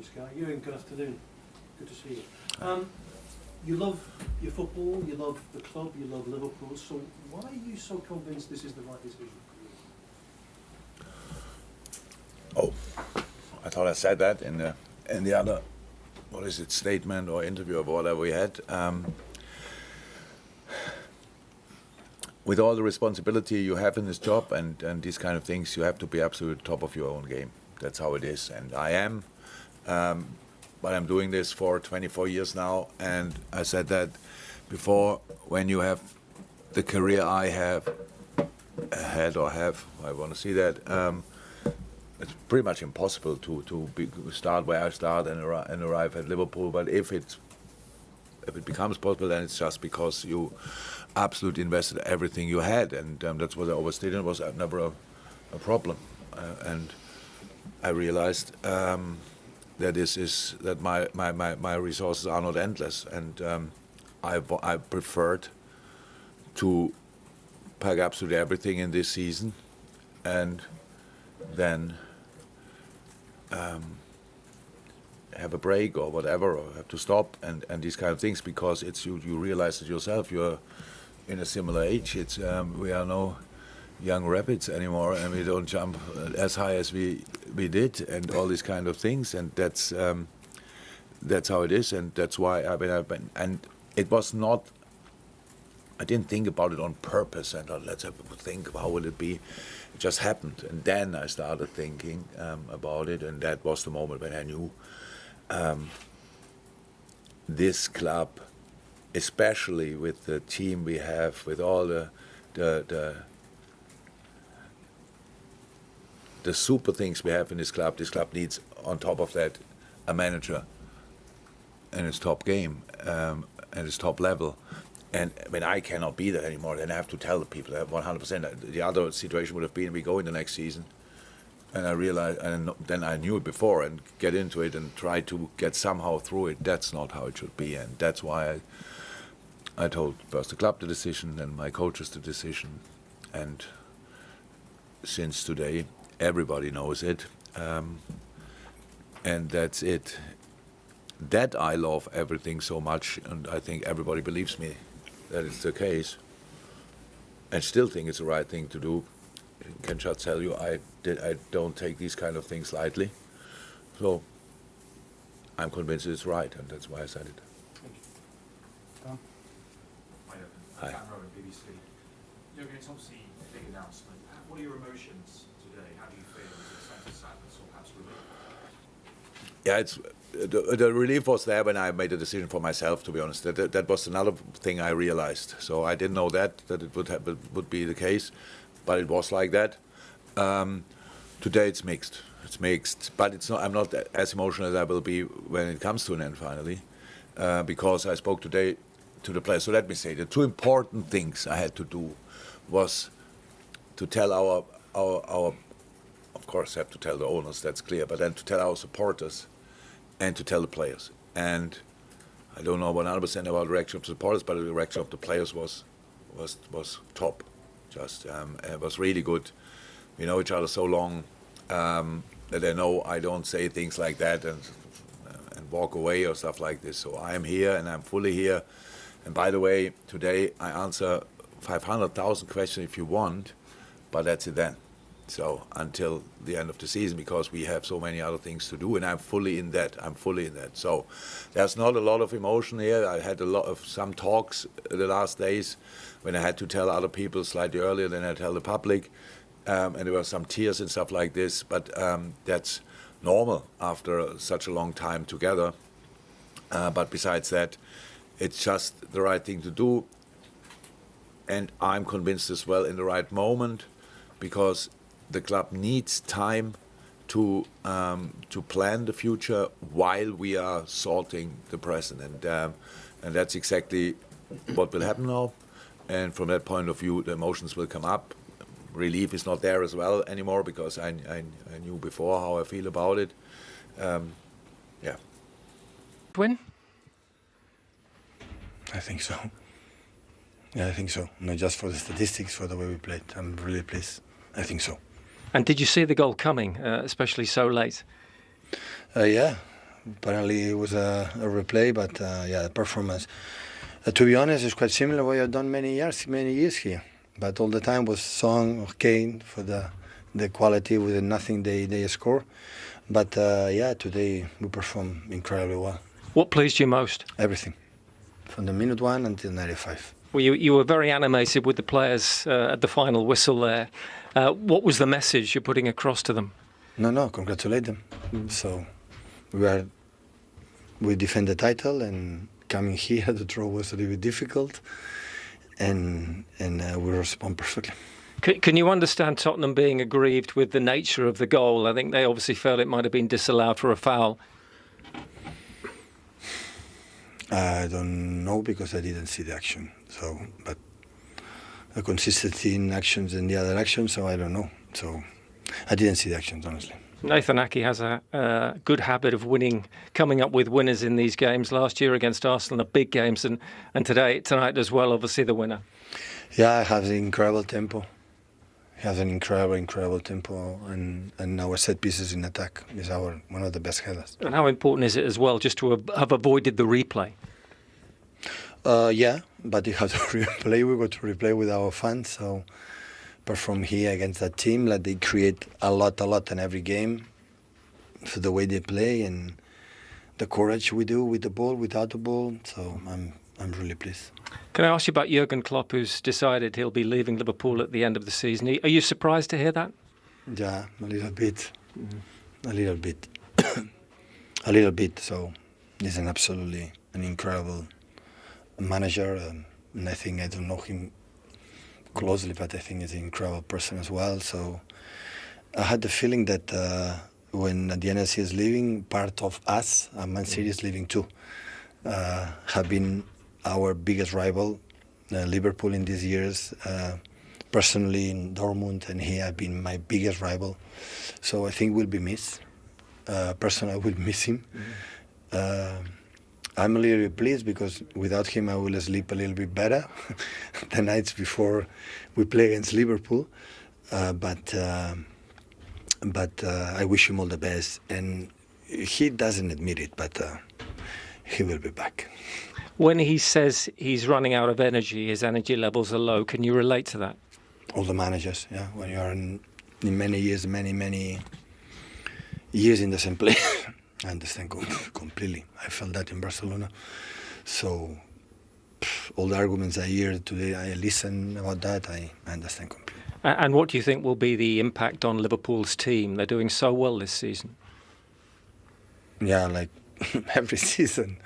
from Sky. Jurgen, good afternoon. Good to see you. You love your football, you love the club, you love Liverpool, so why are you so convinced this is the right decision? Oh, I thought I said that in the other, what is it, statement or interview or whatever we had. With all the responsibility you have in this job and these kind of things, you have to be absolutely top of your own game. That's how it is, and I am. But I'm doing this for 24 years now, and I said that before, when you have the career I have had or have, I want to see that, it's pretty much impossible to start where I start and arrive at Liverpool. But if it becomes possible, then it's just because you absolutely invested everything you had, and that's what I always did, and it was never a problem. And I realized that my resources are not endless, and I preferred to pack absolutely everything in this season, and then have a break or whatever, or have to stop and these kind of things, because it's you realize it yourself. You're in a similar age. It's we are no young rabbits anymore, and we don't jump as high as we did, and all these kind of things, and that's how it is, and that's why and it was not. I didn't think about it on purpose, and let's have a think, how will it be? It just happened, and then I started thinking about it, and that was the moment when I knew this club, especially with the team we have, with all the super things we have in this club needs, on top of that, a manager and its top game and its top level. And when I cannot be there anymore, then I have to tell the people that 100%. The other situation would have been we go in the next season, and I realized, and then I knew it before, and get into it and try to get somehow through it. That's not how it should be, and that's why I told first the club the decision, then my coaches the decision, and since today everybody knows it, and that's it. That I love everything so much, and I think everybody believes me that it's the case, and still think it's the right thing to do. I can just tell you, I don't take these kind of things lightly. So I'm convinced it's right, and that's why I said it. Tom? Hi. Dan Rowan, BBC. Jurgen, it's obviously a big announcement. What are your emotions today? How do you feel? Is it a sense of sadness or perhaps relief? Yeah, it's the relief was there when I made a decision for myself. To be honest, that was another thing I realized. So I didn't know that it would be the case, but it was like that. Today it's mixed. It's mixed, but it's not. I'm not as emotional as I will be when it comes to an end finally, because I spoke today to the players. So let me say, the two important things I had to do was to tell our of course, have to tell the owners, that's clear, but then to tell our supporters and to tell the players. And I don't know 100% about the reaction of the supporters, but the reaction of the players was top. Just it was really good. We know each other so long that they know I don't say things like that and walk away or stuff like this. So I am here, and I'm fully here. And by the way, today I answer 500,000 questions if you want, but that's it then. So until the end of the season, because we have so many other things to do, and I'm fully in that. So there's not a lot of emotion here. I had some talks the last days when I had to tell other people slightly earlier than I tell the public, and there were some tears and stuff like this. But that's normal after such a long time together. But besides that, it's just the right thing to do, and I'm convinced as well in the right moment, because the club needs time to plan the future while we are sorting the present, and that's exactly what will happen now. And from that point of view, the emotions will come up. Relief is not there as well anymore, because I knew before how I feel about it. Yeah. Win? I think so. Yeah, I think so. Not just for the statistics, for the way we played. I'm really pleased. I think so. And did you see the goal coming, especially so late? Yeah, Apparently it was a replay, but yeah, the performance. To be honest, it's quite similar what I've done many years here. But all the time was Son or Kane for the quality with nothing they score. But yeah, today we performed incredibly well. What pleased you most? Everything, from the minute 1 until 95. Well, you were very animated with the players at the final whistle there. What was the message you're putting across to them? No, congratulate them. So we defend the title, and coming here, the draw was a little bit difficult, and we respond perfectly. Can you understand Tottenham being aggrieved with the nature of the goal? I think they obviously felt it might have been disallowed for a foul. I don't know because I didn't see the action. So, but the consistency in actions and the other actions, so I don't know. So I didn't see the actions, honestly. Nathan Ake has a good habit of coming up with winners in these games. Last year against Arsenal, the big games, and tonight as well, obviously the winner. Yeah, I have an incredible tempo. He has an incredible tempo, and our set pieces in attack is one of the best headers. And how important is it as well just to have avoided the replay? Yeah, but you have to replay. We got to replay with our fans. So perform here against that team, like they create a lot in every game. For the way they play and the courage we do with the ball, without the ball. So I'm really pleased. Can I ask you about Jurgen Klopp, who's decided he'll be leaving Liverpool at the end of the season? Are you surprised to hear that? Yeah, a little bit. A little bit. A little bit. So he's an incredible manager, and I think I don't know him closely, but I think he's an incredible person as well. So I had the feeling that when the NLC is leaving, part of us, Man City is leaving too, have been our biggest rival, Liverpool in these years. Personally in Dortmund, and he has been my biggest rival. So I think we'll be missed. Personally, I will miss him. I'm a little bit pleased because without him I will sleep a little bit better the nights before we play against Liverpool. But I wish him all the best, and he doesn't admit it, but he will be back. When he says he's running out of energy, his energy levels are low, can you relate to that? All the managers, yeah. When you are in many years in the same place, I understand completely. I felt that in Barcelona. So all the arguments I hear today, I listen about that, I understand completely. And what do you think will be the impact on Liverpool's team? They're doing so well this season. Yeah, like every season.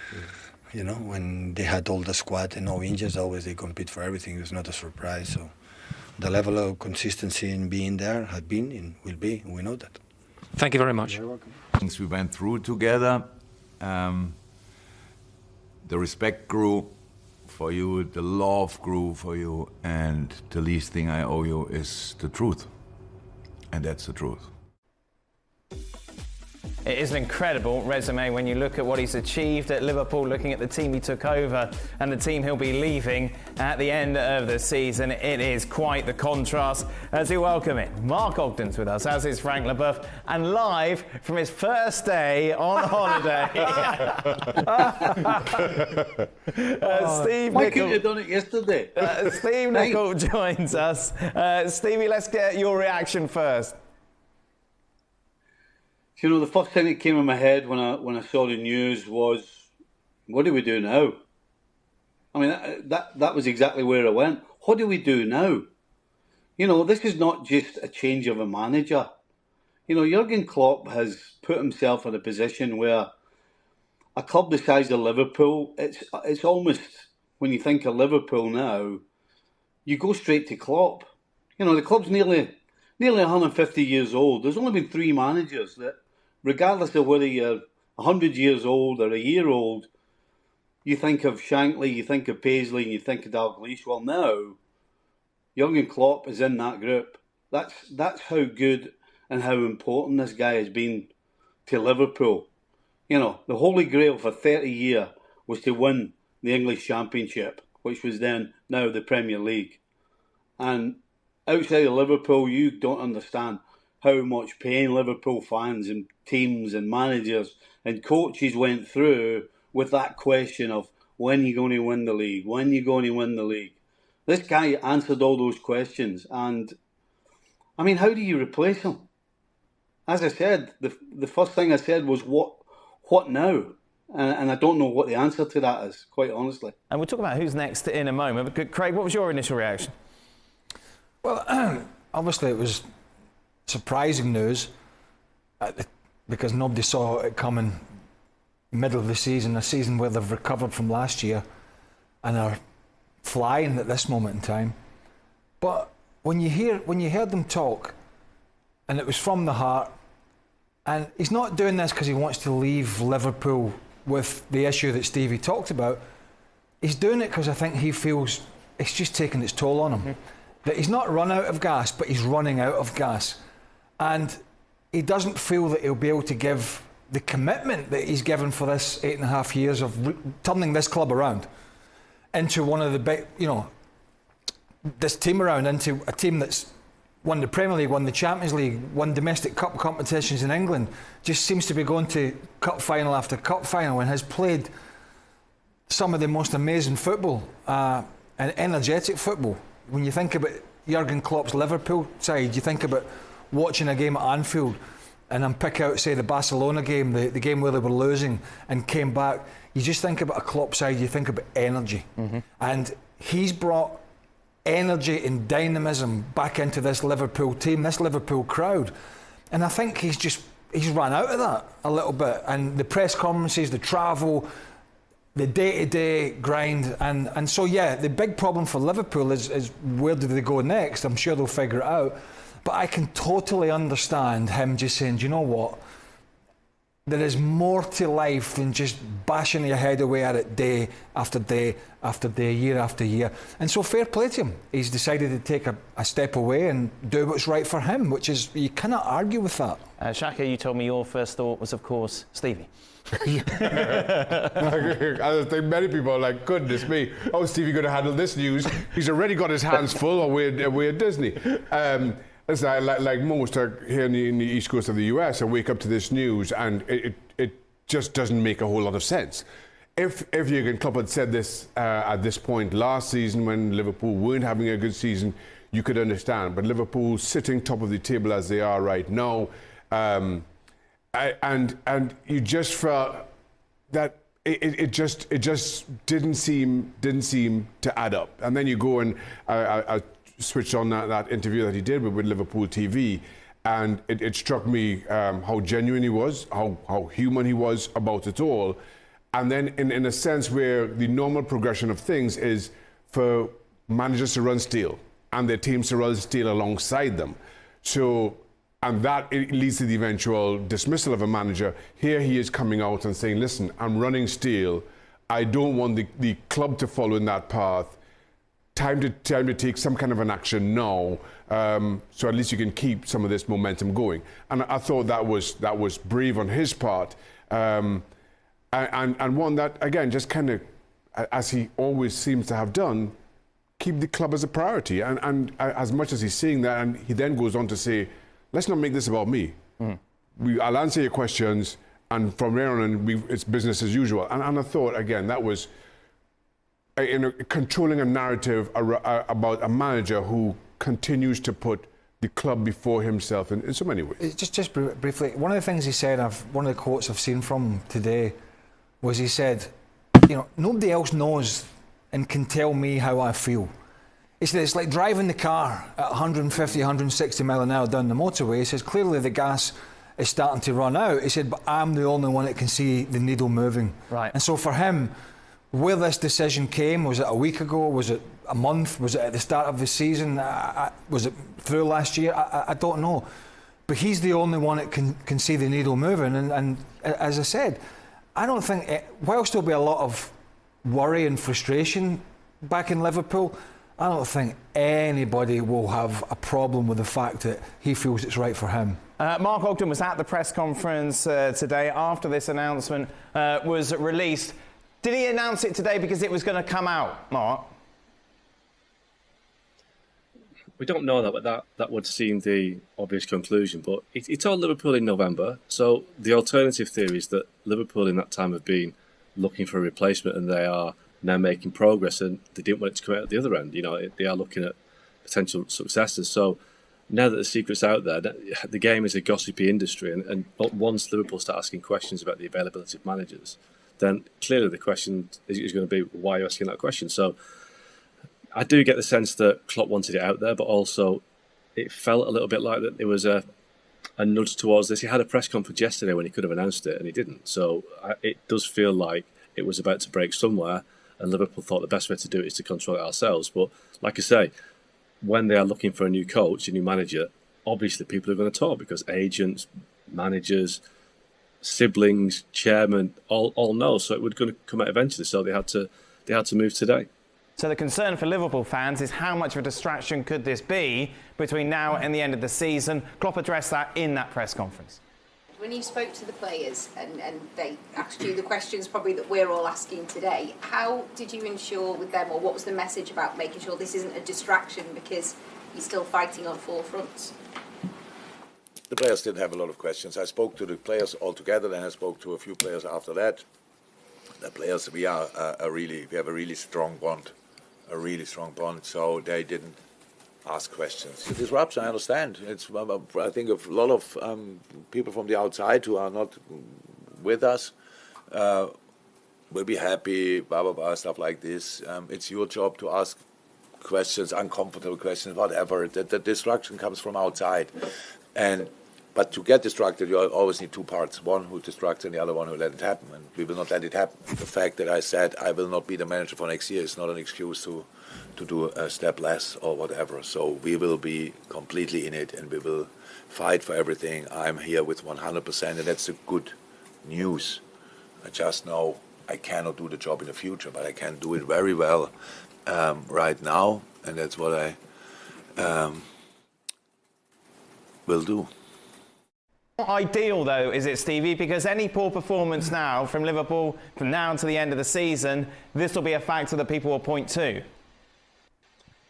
You know, when they had all the squad and no injuries, always they compete for everything. It's not a surprise. So the level of consistency in being there had been and will be. We know that. Thank you very much. You're welcome. Things we went through together, the respect grew for you, the love grew for you, and the least thing I owe you is the truth. And that's the truth. It is an incredible resume when you look at what he's achieved at Liverpool, looking at the team he took over and the team he'll be leaving at the end of the season. It is quite the contrast. As we welcome in, Mark Ogden's with us, as is Frank Leboeuf, and live from his first day on holiday. Steve Why Nicol, couldn't you have done it yesterday? Steve Nicol joins us. Stevie, let's get your reaction first. You know, the first thing that came in my head when I saw the news was, what do we do now? I mean, that was exactly where I went. What do we do now? You know, this is not just a change of a manager. You know, Jurgen Klopp has put himself in a position where a club the size of Liverpool, it's almost, when you think of Liverpool now, you go straight to Klopp. You know, the club's nearly 150 years old. There's only been 3 managers that, regardless of whether you're 100 years old or a year old, you think of Shankly, you think of Paisley, and you think of Dalglish. Well, now, Jurgen Klopp is in that group. That's how good and how important this guy has been to Liverpool. You know, the holy grail for 30 years was to win the English Championship, which was then now the Premier League. And outside of Liverpool, you don't understand how much pain Liverpool fans and teams and managers and coaches went through with that question of when are you going to win the league? When are you going to win the league? This guy answered all those questions, and I mean, how do you replace him? As I said, the first thing I said was, what now? And I don't know what the answer to that is, quite honestly. And we'll talk about who's next in a moment. But Craig, what was your initial reaction? Well, obviously it was surprising news because nobody saw it coming middle of the season, a season where they've recovered from last year and are flying at this moment in time. But when you heard them talk, and it was from the heart, and he's not doing this because he wants to leave Liverpool with the issue that Stevie talked about. He's doing it because I think he feels it's just taking its toll on him. Mm-hmm. That he's not run out of gas, but he's running out of gas. And he doesn't feel that he'll be able to give the commitment that he's given for this 8.5 years of turning this club around into one of the big, this team around into a team that's won the Premier League, won the Champions League, won domestic cup competitions in England, just seems to be going to cup final after cup final and has played some of the most amazing football and energetic football. When you think about Jurgen Klopp's Liverpool side, you think about watching a game at Anfield, and then pick out, say, the Barcelona game, the game where they were losing and came back. You just think about a Klopp side, you think about energy. Mm-hmm. And he's brought energy and dynamism back into this Liverpool team, this Liverpool crowd. And I think he's run out of that a little bit. And the press conferences, the travel, the day-to-day grind. And so, yeah, the big problem for Liverpool is where do they go next? I'm sure they'll figure it out. But I can totally understand him just saying, do you know what? There is more to life than just bashing your head away at it day after day after day, year after year. And so fair play to him. He's decided to take a step away and do what's right for him, which is, you cannot argue with that. Shaka, you told me your first thought was, of course, Stevie. I think many people are like, goodness me, how's Stevie going to handle this news? He's already got his hands full away at Disney. Listen, like most here in the East Coast of the US, I wake up to this news and it just doesn't make a whole lot of sense. If Jurgen Klopp had said this at this point last season when Liverpool weren't having a good season, you could understand. But Liverpool sitting top of the table as they are right now, and you just felt that it just didn't seem to add up. And then you go and I switched on that interview that he did with Liverpool TV, and it struck me how genuine he was, how human he was about it all. And then in a sense where the normal progression of things is for managers to run steel and their teams to run steel alongside them. So, and that it leads to the eventual dismissal of a manager. Here he is coming out and saying, listen, I'm running steel. I don't want the club to follow in that path. Time to take some kind of an action now, so at least you can keep some of this momentum going. And I thought that was brave on his part, and one that, again, just kind of, as he always seems to have done, keep the club as a priority. And as much as he's saying that, and he then goes on to say, let's not make this about me. I'll answer your questions, and from there on, it's business as usual. And I thought, again, that was controlling a narrative about a manager who continues to put the club before himself in so many ways. Just briefly, one of the things he said, one of the quotes I've seen from him today, was he said, nobody else knows and can tell me how I feel. He said, it's like driving the car at 150, 160 mile an hour down the motorway. He says, clearly the gas is starting to run out. He said, but I'm the only one that can see the needle moving. Right. And so for him, where this decision came, was it a week ago? Was it a month? Was it at the start of the season? Was it through last year? I don't know. But he's the only one that can see the needle moving. And as I said, I don't think, whilst there'll be a lot of worry and frustration back in Liverpool, I don't think anybody will have a problem with the fact that he feels it's right for him. Mark Ogden was at the press conference today after this announcement was released. Did he announce it today because it was going to come out, Mark? We don't know that, but that would seem the obvious conclusion. But he told Liverpool in November. So the alternative theory is that Liverpool in that time have been looking for a replacement, and they are now making progress, and they didn't want it to come out at the other end. They are looking at potential successors. So now that the secret's out there, the game is a gossipy industry, and once Liverpool start asking questions about the availability of managers, then clearly the question is going to be, why are you asking that question? So I do get the sense that Klopp wanted it out there, but also it felt a little bit like that there was a nudge towards this. He had a press conference yesterday when he could have announced it, and he didn't. So it does feel like it was about to break somewhere, and Liverpool thought the best way to do it is to control it ourselves. But like I say, when they are looking for a new coach, a new manager, obviously people are going to talk, because agents, managers, siblings, chairman, all know. So it was going to come out eventually. So they had to move today. So the concern for Liverpool fans is how much of a distraction could this be between now and the end of the season? Klopp addressed that in that press conference. When you spoke to the players and they asked you the questions probably that we're all asking today, how did you ensure with them, or what was the message about making sure this isn't a distraction because you're still fighting on four fronts? The players didn't have a lot of questions. I spoke to the players altogether, and I spoke to a few players after that. The players, we have a really strong bond, so they didn't ask questions. The disruption, I understand. I think a lot of people from the outside who are not with us will be happy, blah, blah, blah, stuff like this. It's your job to ask questions, uncomfortable questions, whatever. The distraction comes from outside. But to get distracted, you always need two parts. One who distracts and the other one who let it happen. And we will not let it happen. The fact that I said I will not be the manager for next year is not an excuse to do a step less or whatever. So we will be completely in it, and we will fight for everything. I'm here with 100%, and that's the good news. I just know I cannot do the job in the future, but I can do it very well right now, and that's what I will do. Not ideal, though, is it, Stevie? Because any poor performance now from Liverpool, from now until the end of the season, this will be a factor that people will point to.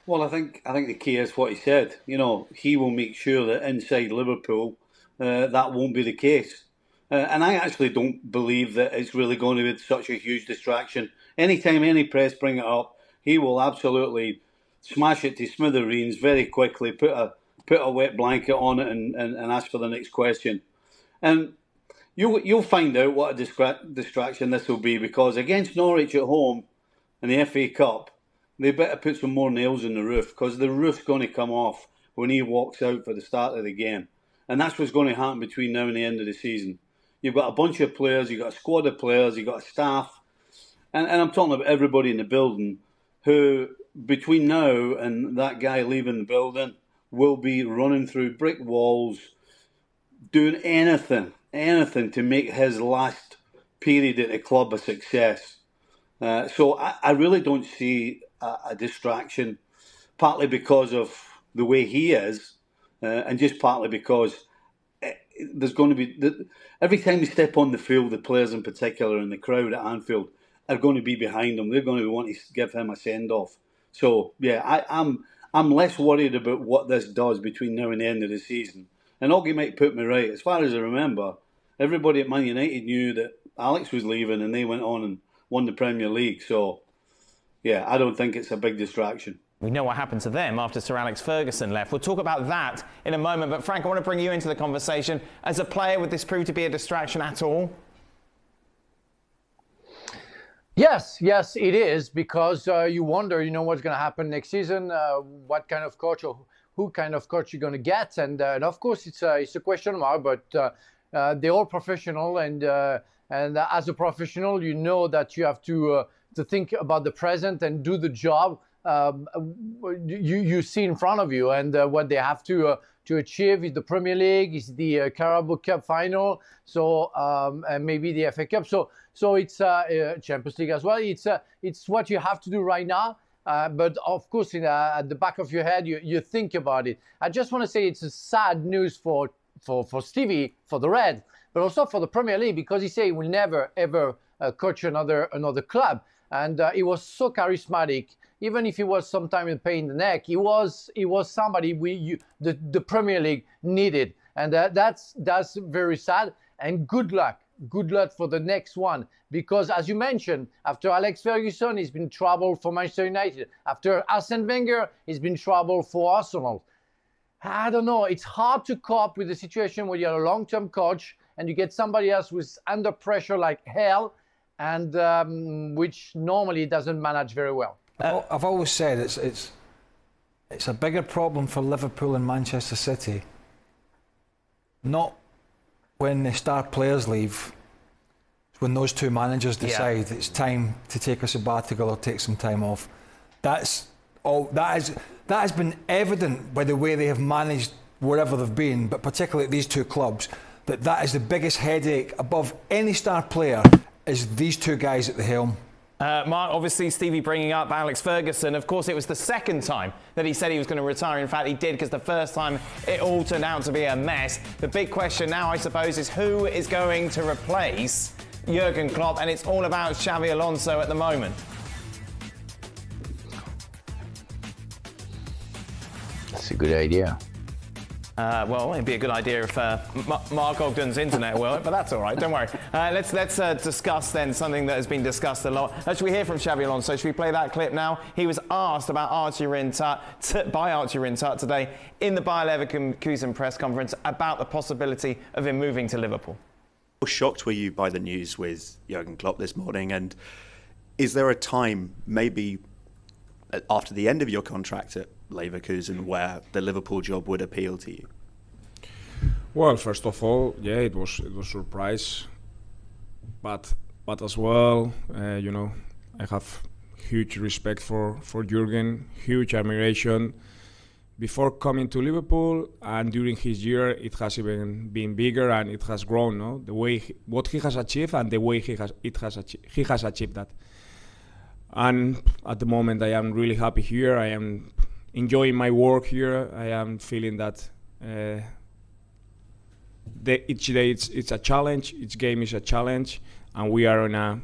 Well, I think the key is what he said. He will make sure that inside Liverpool that won't be the case. And I actually don't believe that it's really going to be such a huge distraction. Anytime any press bring it up, he will absolutely smash it to smithereens very quickly, put a wet blanket on it and ask for the next question. And you'll find out what a distraction this will be, because against Norwich at home in the FA Cup, they better put some more nails in the roof, because the roof's going to come off when he walks out for the start of the game. And that's what's going to happen between now and the end of the season. You've got a bunch of players, you've got a squad of players, you've got a staff, and I'm talking about everybody in the building who, between now and that guy leaving the building, will be running through brick walls, doing anything to make his last period at the club a success. So I really don't see a distraction, partly because of the way he is, and just partly because there's going to be, every time they step on the field, the players in particular and the crowd at Anfield are going to be behind him. They're going to want to give him a send-off. So, yeah, I'm less worried about what this does between now and the end of the season. And Augie might put me right. As far as I remember, everybody at Man United knew that Alex was leaving, and they went on and won the Premier League. So, yeah, I don't think it's a big distraction. We know what happened to them after Sir Alex Ferguson left. We'll talk about that in a moment. But Frank, I want to bring you into the conversation. As a player, would this prove to be a distraction at all? Yes, it is, because you wonder, what's going to happen next season, what kind of coach or who kind of coach you're going to get, and of course it's a question mark. But they're all professional, and as a professional, you know that you have to think about the present and do the job you see in front of you, and what they have to achieve is the Premier League, is the Carabao Cup final, so and maybe the FA Cup. So it's Champions League as well. It's what you have to do right now. But of course, at the back of your head, you think about it. I just want to say it's a sad news for Stevie, for the Red, but also for the Premier League, because he said he will never ever coach another club, and he was so charismatic. even if he was sometimes a pain in the neck, he was somebody the Premier League needed, and that's very sad. And good luck for the next one, because as you mentioned, after Alex Ferguson, he's been trouble for Manchester United. After Arsene Wenger, he's been trouble for Arsenal. I don't know. It's hard to cope with the situation where you're a long-term coach and you get somebody else who's under pressure like hell, and which normally doesn't manage very well. I've always said it's a bigger problem for Liverpool and Manchester City, not when the star players leave. It's when those two managers decide it's time to take a sabbatical or take some time off. That has been evident by the way they have managed wherever they've been, but particularly at these two clubs, that is the biggest headache above any star player, is these two guys at the helm. Mark, obviously Stevie bringing up Alex Ferguson. Of course, it was the second time that he said he was going to retire. In fact, he did, because the first time it all turned out to be a mess. The big question now, I suppose, is who is going to replace Jurgen Klopp, and it's all about Xabi Alonso at the moment. That's a good idea. Well, it'd be a good idea if Mark Ogden's internet will, but that's all right, don't worry. Let's discuss then something that has been discussed a lot. Should we hear from Xabi Alonso? Should we play that clip now? He was asked about by Archie Rintut today in the Bayer Leverkusen press conference about the possibility of him moving to Liverpool. How shocked were you by the news with Jurgen Klopp this morning? And is there a time, maybe after the end of your contract at Leverkusen, where the Liverpool job would appeal to you? Well, first of all, yeah, it was a surprise, but as well, you know, I have huge respect for Jurgen, huge admiration. Before coming to Liverpool and during his year, it has even been bigger and it has grown. No, the way what he has achieved and the way he has achieved that. And at the moment, I am really happy here. I am enjoying my work here. I am feeling that each day it's a challenge, each game is a challenge, and we are in an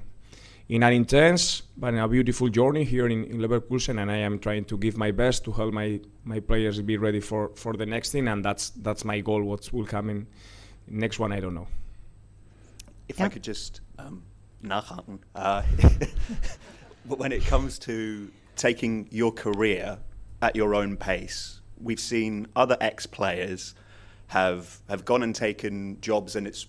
intense but in a beautiful journey here in Leverkusen, and I am trying to give my best to help my players be ready for the next thing, and that's my goal. What will come in next one, I don't know. If I could just nachhaken, but when it comes to taking your career at your own pace, we've seen other ex-players have gone and taken jobs, and it's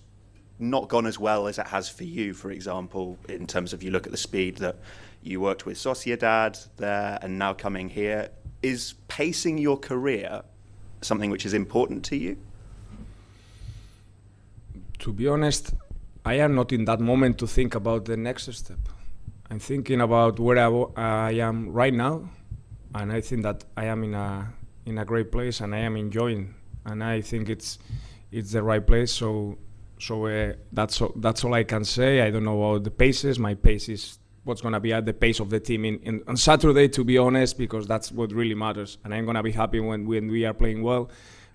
not gone as well as it has for you, for example, in terms of you look at the speed that you worked with Sociedad there and now coming here. Is pacing your career something which is important to you? To be honest, I am not in that moment to think about the next step. I'm thinking about where I am right now, and I think that I am in a great place, and I am enjoying, and I think it's the right place. So that's all I can say. I don't know about the paces. My pace is what's going to be at the pace of the team on Saturday, to be honest, because that's what really matters. And I'm going to be happy when we are playing well,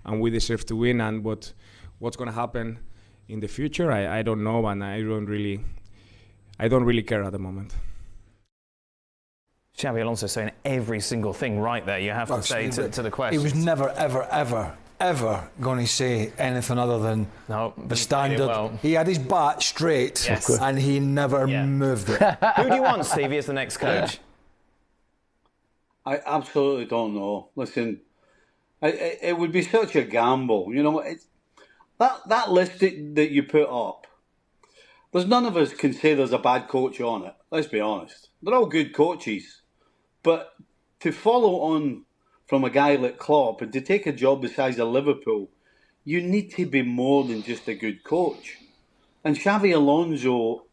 and we deserve to win. And what's going to happen in the future, I don't know, and I don't really care at the moment. Xabi Alonso saying every single thing right there, you have to say to the question. He was never, ever going to say anything other than the standard. Well. He had his bat straight, yes, and he never moved it. Who do you want, Stevie, as the next coach? I absolutely don't know. Listen, it would be such a gamble. You know, that list that you put up, there's none of us can say there's a bad coach on it. Let's be honest. They're all good coaches. But to follow on from a guy like Klopp and to take a job the size of Liverpool, you need to be more than just a good coach. And Xabi Alonso,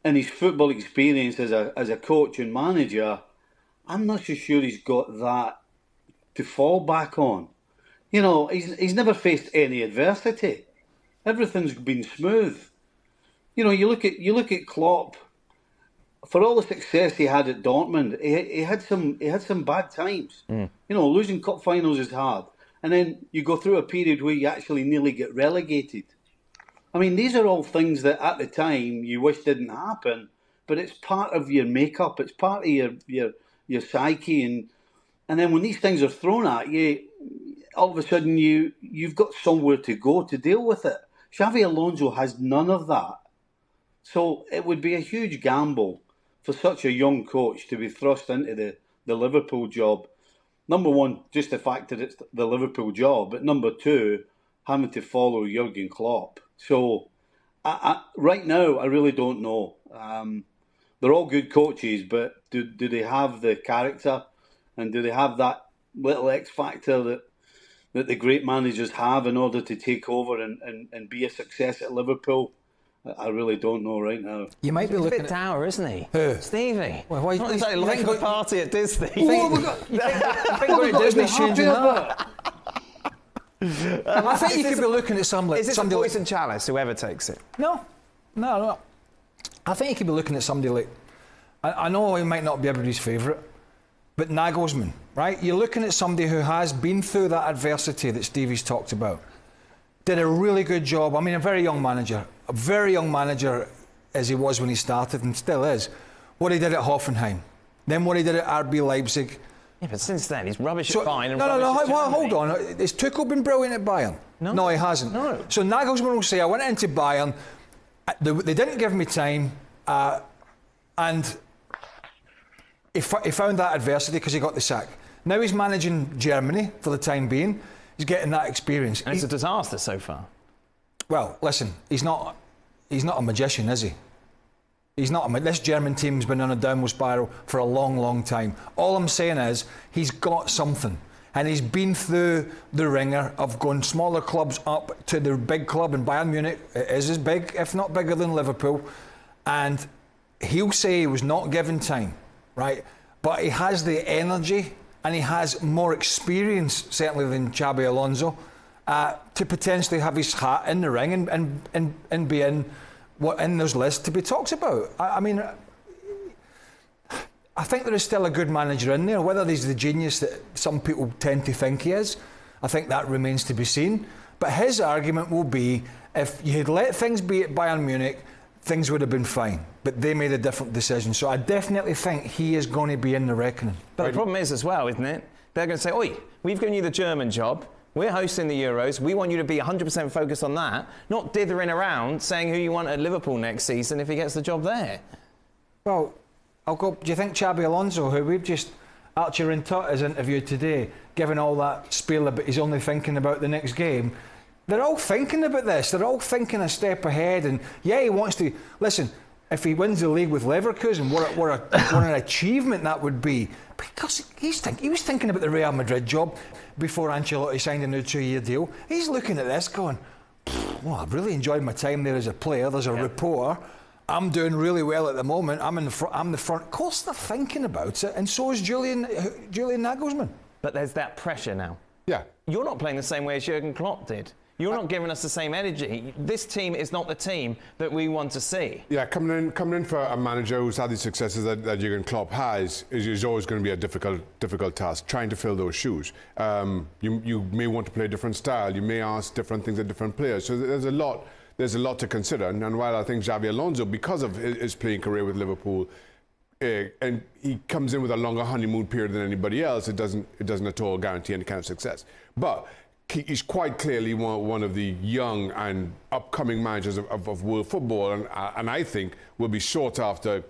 in his football experience as a coach and manager, I'm not so sure he's got that to fall back on. You know, he's never faced any adversity. Everything's been smooth. You know, you look at Klopp. For all the success he had at Dortmund, he had some bad times. You know, losing cup finals is hard, and then you go through a period where you actually nearly get relegated. I mean, these are all things that at the time you wish didn't happen, but it's part of your makeup. It's part of your psyche, and then when these things are thrown at you, all of a sudden you've got somewhere to go to deal with it. Xabi Alonso has none of that. So it would be a huge gamble for such a young coach to be thrust into the Liverpool job. Number one, just the fact that it's the Liverpool job. But number two, having to follow Jurgen Klopp. So right now, I really don't know. They're all good coaches, but do they have the character? And do they have that little X factor that the great managers have in order to take over and be a success at Liverpool? I really don't know right now. You might be looking a bit dour, isn't he? Who? Stevie. Well, why? Not exactly like the party at Disney. You think going to Disney changing that? I think you could be looking at somebody. Is this a poison chalice, whoever takes it? No. I think you could be looking at somebody like, I know he might not be everybody's favourite, but Nagelsmann, right? You're looking at somebody who has been through that adversity that Stevie's talked about. Did a really good job. I mean, a very young manager as he was when he started and still is. What he did at Hoffenheim, then what he did at RB Leipzig. Yeah, but since then he's rubbish at Bayern and No, rubbish at hold on. Has Tuchel been brilliant at Bayern? No, he hasn't. No. So Nagelsmann will say, I went into Bayern, they didn't give me time, and he found that adversity because he got the sack. Now he's managing Germany for the time being. He's getting that experience. And it's a disaster so far. Well, listen, he's not a magician, is he? He's not. This German team's been on a downward spiral for a long, long time. All I'm saying is he's got something, and he's been through the ringer of going smaller clubs up to the big club in Bayern Munich. It is as big, if not bigger, than Liverpool, and he'll say he was not given time, right? But he has the energy, and he has more experience, certainly, than Xabi Alonso, to potentially have his hat in the ring and be in those lists to be talked about. I mean, I think there is still a good manager in there. Whether he's the genius that some people tend to think he is, I think that remains to be seen. But his argument will be, if you had let things be at Bayern Munich, things would have been fine. But they made a different decision. So I definitely think he is going to be in the reckoning. But the problem is as well, isn't it? They're going to say, oi, we've given you the German job. We're hosting the Euros. We want you to be 100% focused on that, not dithering around saying who you want at Liverpool next season if he gets the job there. Well, I'll go. Do you think Xabi Alonso, who we've just Archie Rintot has interviewed today, given all that spiel about he's only thinking about the next game, they're all thinking about this. They're all thinking a step ahead. And yeah, he wants to listen. If he wins the league with Leverkusen, what an achievement that would be. Because he was thinking about the Real Madrid job before Ancelotti signed a new 2-year deal. He's looking at this going, well, I've really enjoyed my time there as a player. There's a reporter. I'm doing really well at the moment. I'm the front. Of course they're thinking about it, and so is Julian Nagelsmann. But there's that pressure now. Yeah. You're not playing the same way as Jurgen Klopp did. You're not giving us the same energy. This team is not the team that we want to see. Yeah, coming in for a manager who's had the successes that Jurgen Klopp has is always going to be a difficult task, trying to fill those shoes. You may want to play a different style. You may ask different things of different players. So there's a lot to consider. And while I think Xabi Alonso, because of his playing career with Liverpool, and he comes in with a longer honeymoon period than anybody else, it doesn't at all guarantee any kind of success. But he's quite clearly one of the young and upcoming managers of world football, and I think will be sought after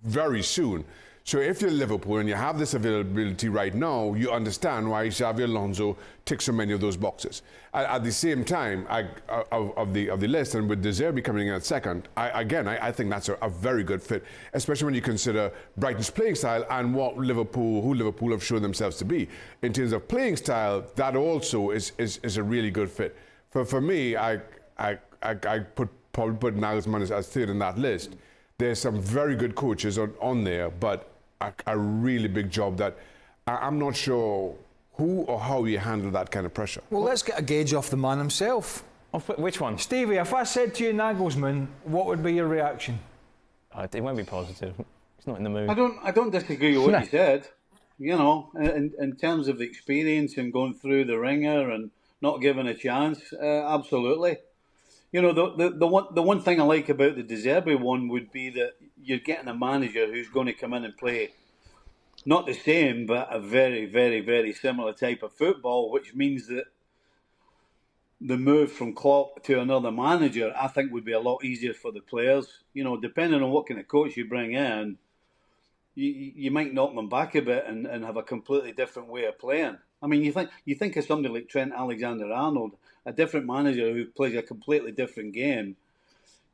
very soon. So if you're Liverpool and you have this availability right now, you understand why Xabi Alonso ticks so many of those boxes. At the same time, of the list, and with De Zerbi coming in at second, I think that's a very good fit, especially when you consider Brighton's playing style and who Liverpool have shown themselves to be. In terms of playing style, that also is a really good fit. For me, I probably put Nagelsmann as third in that list. There's some very good coaches on there, but a really big job that I'm not sure who or how you handle that kind of pressure. Well, let's get a gauge off the man himself. Which one? Stevie, if I said to you Nagelsmann, what would be your reaction? It won't be positive. He's not in the mood. I don't disagree with what you said. You know, in terms of the experience and going through the ringer and not given a chance, absolutely. You know, the one thing I like about the De Zerbi one would be that you're getting a manager who's going to come in and play not the same, but a very, very, very similar type of football, which means that the move from Klopp to another manager, I think, would be a lot easier for the players. You know, depending on what kind of coach you bring in, you might knock them back a bit and have a completely different way of playing. I mean, you think of somebody like Trent Alexander-Arnold, a different manager who plays a completely different game.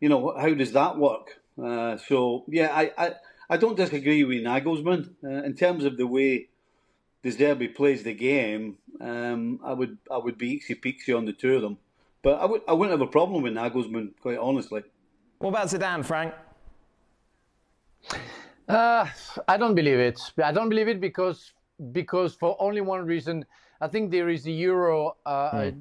You know, how does that work? So, yeah, I don't disagree with Nagelsmann. In terms of the way De Zerbi plays the game, I would be ixy-pixy on the two of them. But I wouldn't have a problem with Nagelsmann, quite honestly. What about Zidane, Frank? I don't believe it. I don't believe it because for only one reason. I think there is the Euro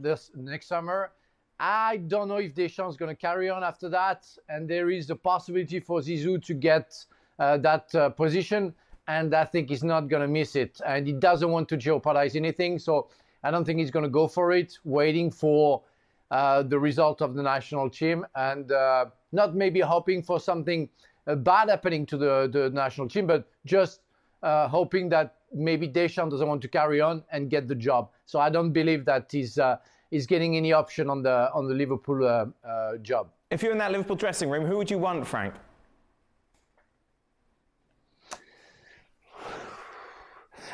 this next summer. I don't know if Deschamps is going to carry on after that, and there is a possibility for Zizou to get that position, and I think he's not going to miss it, and he doesn't want to jeopardize anything, so I don't think he's going to go for it, waiting for the result of the national team, and not maybe hoping for something bad happening to the national team, but just hoping that maybe Deschamps doesn't want to carry on and get the job. So I don't believe that he's getting any option on the Liverpool job. If you're in that Liverpool dressing room, who would you want, Frank?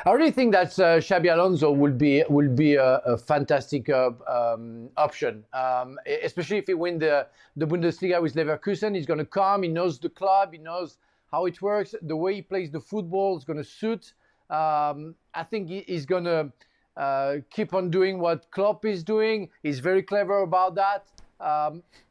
I really think that Xabi Alonso will be a fantastic option, especially if he wins the Bundesliga with Leverkusen. He's going to come. He knows the club. He knows how it works. The way he plays the football is going to suit. I think he's going to keep on doing what Klopp is doing. He's very clever about that,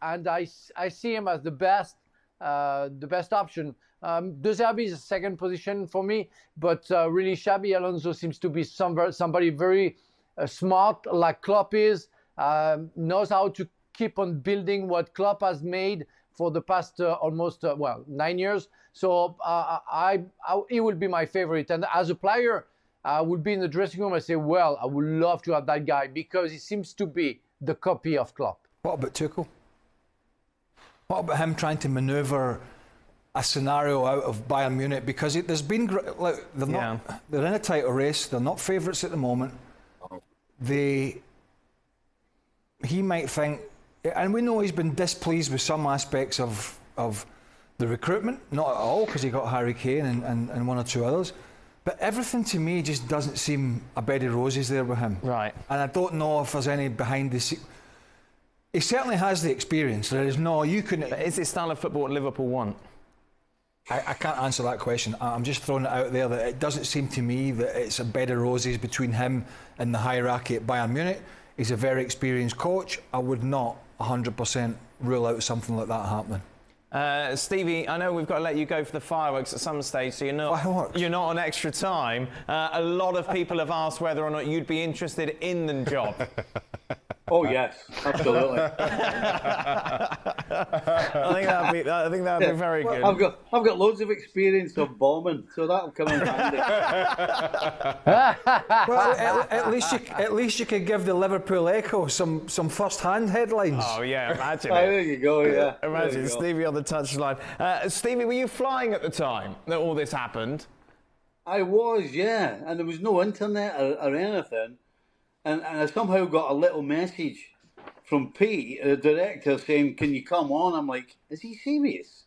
and I see him as the best option. De Zerbi is a second position for me, but really Xabi Alonso seems to be somebody very smart, like Klopp is, knows how to keep on building what Klopp has made for the past almost 9 years. So he will be my favorite. And as a player, I would be in the dressing room and say, well, I would love to have that guy because he seems to be the copy of Klopp. What about Tuchel? What about him trying to manoeuvre a scenario out of Bayern Munich? Because there's been, look, they're in a title race. They're not favourites at the moment. He might think, and we know he's been displeased with some aspects of the recruitment, not at all, because he got Harry Kane and one or two others. But everything to me just doesn't seem a bed of roses there with him. Right. And I don't know if there's any behind the scenes. He certainly has the experience. There is no, you couldn't. But is this style of football what Liverpool want? I can't answer that question. I'm just throwing it out there that it doesn't seem to me that it's a bed of roses between him and the hierarchy at Bayern Munich. He's a very experienced coach. I would not 100% rule out something like that happening. Stevie, I know we've got to let you go for the fireworks at some stage, so you're not on extra time. A lot of people have asked whether or not you'd be interested in the job. Oh yes, absolutely. I think that'd be very good. I've got loads of experience of bombing, so that'll come in handy. Well, at least you could give the Liverpool Echo some first-hand headlines. Oh yeah, imagine it. There you go. Yeah, imagine Stevie on the touchline. Stevie, were you flying at the time that all this happened? I was, yeah, and there was no internet or anything. And I somehow got a little message from Pete, the director, saying, "Can you come on?" I'm like, "Is he serious?"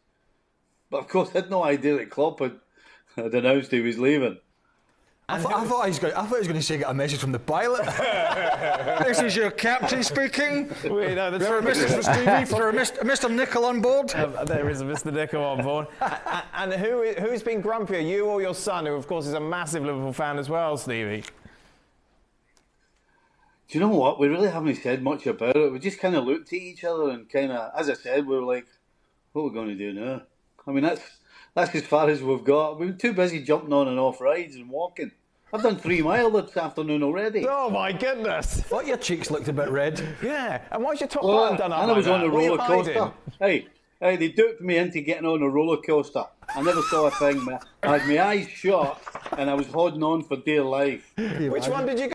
But of course, I had no idea that Klopp had announced he was leaving. I thought he was going to say, "Get a message from the pilot." This is your captain speaking. Wait, no, that's there a message for Stevie for a Mr. Nicol on board. There is a Mr. Nicol on board. And who's been grumpier, you or your son, who of course is a massive Liverpool fan as well, Stevie? Do you know what? We really haven't said much about it. We just kind of looked at each other and kind of, as I said, we were like, what are we going to do now? I mean, that's as far as we've got. We've been too busy jumping on and off rides and walking. I've done 3 miles this afternoon already. Oh, my goodness. What, your cheeks looked a bit red? Yeah. And why's your top button done up and I was like on a that? roller coaster. Hey, they duped me into getting on a roller coaster. I never saw a thing. I had my eyes shut and I was holding on for dear life. Which one did you go